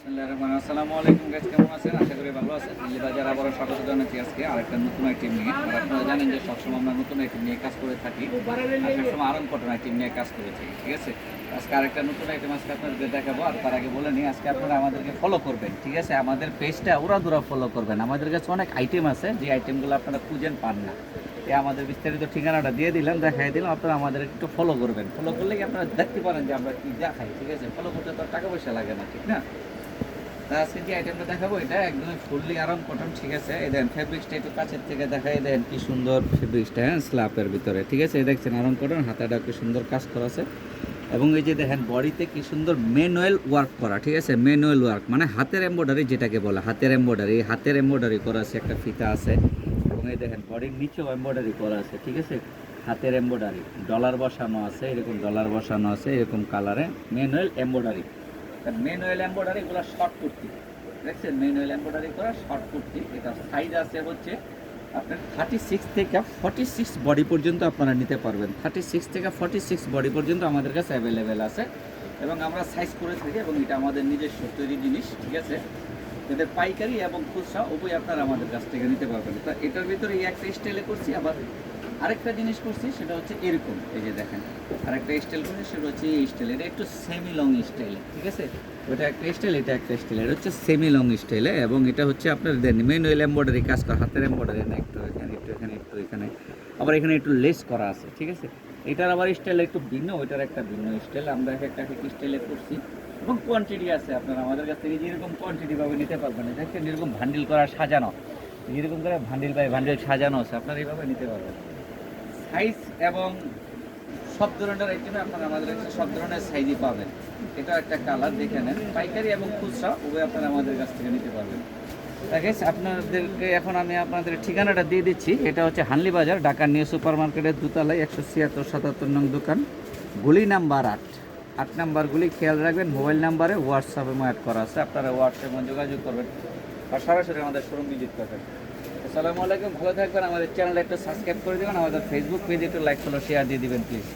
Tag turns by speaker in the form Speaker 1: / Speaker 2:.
Speaker 1: আসসালামু আলাইকুম গাইস, কেমন আছেন? আশা করি ভালো আছেন। দিল্লি বাজার আবারও স্বাগত জানাচ্ছি আজকে আরেকটা নতুন আইটেম নিয়ে। আর আপনারা জানেন যে সবসময় আমরা নতুন আইটেম নিয়ে কাজ করে থাকি, আর সবসময় আরং কটন আইটেম নিয়ে কাজ করে থাকি, ঠিক আছে? আজকে আরেকটা নতুন আইটেম আজকে আপনাদের দেখাবো। আর তার আগে বলে নিই, আজকে আপনারা আমাদেরকে ফলো করবেন, ঠিক আছে? আমাদের পেজটা উড়াদুরা ফলো করবেন। আমাদের কাছে অনেক আইটেম আছে, যে আইটেমগুলো আপনারা খুঁজেন পান না। আমাদের বিস্তারিত ঠিকানাটা দিয়ে দিলাম, দেখাই দিলাম, আপনারা আমাদের একটু ফলো করবেন। ফলো করলে কি আপনারা দেখতে পারেন যে আমরা কি দেখাই, ঠিক আছে? ফলো করতে তো টাকা পয়সা লাগে না, ঠিক না? তা আজকে যে আইটেমটা দেখাবো এটা একদমই ফুললি আরাম কটন, ঠিক আছে? এই দেখেন ফেব্রিক্সটা একটু কাছের থেকে দেখাই দেন, কি সুন্দর ফেব্রিক্সটা, হ্যাঁ, স্ল্যাপের ভিতরে, ঠিক আছে? এই দেখছেন আরাম কটন, হাতাটা কি সুন্দর কাজ করা আছে। এবং এই যে দেখেন বডিতে কি সুন্দর ম্যানুয়াল ওয়ার্ক করা, ঠিক আছে? ম্যানুয়াল ওয়ার্ক মানে হাতের এমব্রয়ডারি, যেটাকে বলে হাতের এমব্রয়ডারি করা আছে, একটা ফিতা আছে। এবং এই দেখেন বডির নিচেও এমব্রয়ডারি করা আছে, ঠিক আছে? হাতের এমব্রয়ডারি, ডলার বসানো আছে, এরকম ডলার বসানো আছে, এরকম কালারে ম্যানুয়াল এমব্রয়ডারি। ম্যানুয়াল এমব্রয়ডারি এগুলো শর্ট কুর্তি, দেখছেন? ম্যানুয়াল এমব্রয়ডারি করা শর্ট কুর্তি। এটা সাইজ আছে হচ্ছে আপনার 36 থেকে 46 বডি পর্যন্ত আপনারা নিতে পারবেন। 36 থেকে 46 বডি পর্যন্ত আমাদের কাছে অ্যাভেলেবেল আছে এবং আমরা সাইজ করে থাকি, এবং এটা আমাদের নিজস্ব তৈরি জিনিস, ঠিক আছে? এদের পাইকারি এবং খুচরা উভয় আপনারা আমাদের কাছ থেকে নিতে পারবেন। তা এটার ভিতরে এই একটা স্টাইলে করছি, আবার আরেকটা জিনিস করছি, সেটা হচ্ছে এরকম। এই যে দেখেন আরেকটা স্টাইল করছি, সেটা হচ্ছে এই স্টাইল। এটা একটু সেমি লং স্টাইলে, ঠিক আছে? ওটা একটা স্টাইল, এটা একটা স্টাইল। এটা হচ্ছে সেমি লং স্টাইলে, এবং এটা হচ্ছে আপনার ম্যানুয়াল এমব্রয়ডারি কাজ করা, হাতের এমব্রয়ডারি না, একটু এখানে একটু এখানে একটু এখানে, আবার এখানে একটু লেস করা আছে, ঠিক আছে? এটার আবার স্টাইল একটু ভিন্ন, ওইটার একটা ভিন্ন স্টাইল। আমরা একটা স্টাইলে করছি এবং কোয়ান্টিটি আছে। আপনারা আমাদের কাছ থেকে যেরকম কোয়ান্টিটি ভাবে নিতে পারবেন। দেখেন এরকম ভান্ডিল করা সাজানো, যেরকম করে ভান্ডিল বাই ভান্ডিল সাজানো আছে, আপনারা এইভাবে নিতে পারবেন। সাইজ এবং সব ধরনের আইটেমে আপনারা আমাদের কাছে সব ধরনের সাইজই পাবেন। এটা একটা কালার, দেখে নেন। পাইকারি এবং খুচরা উভয় আপনারা আমাদের কাছ থেকে নিতে পারবেন। গাইস, আপনাদেরকে এখন আমি আপনাদের ঠিকানাটা দিয়ে দিচ্ছি। এটা হচ্ছে হানলি বাজার, ঢাকা নিউ সুপার মার্কেটের দোতলায় 176-77 নং দোকান, গুলি নাম্বার 8 নাম্বার গুলি খেয়াল রাখবেন। মোবাইল নাম্বারে হোয়াটসঅ্যাপে অ্যাড করা আছে, আপনারা হোয়াটসঅ্যাপে যোগাযোগ করবেন আর সরাসরি আমাদের শোরুম ভিজিট করবেন। আসসালামু আলাইকুম, ভালো থাকবেন। আমাদের চ্যানেলটা একটু সাবস্ক্রাইব করে দেবেন, আমাদের ফেসবুক পেজে একটু লাইক ফলো শেয়ার দিয়ে দিবেন প্লিজ।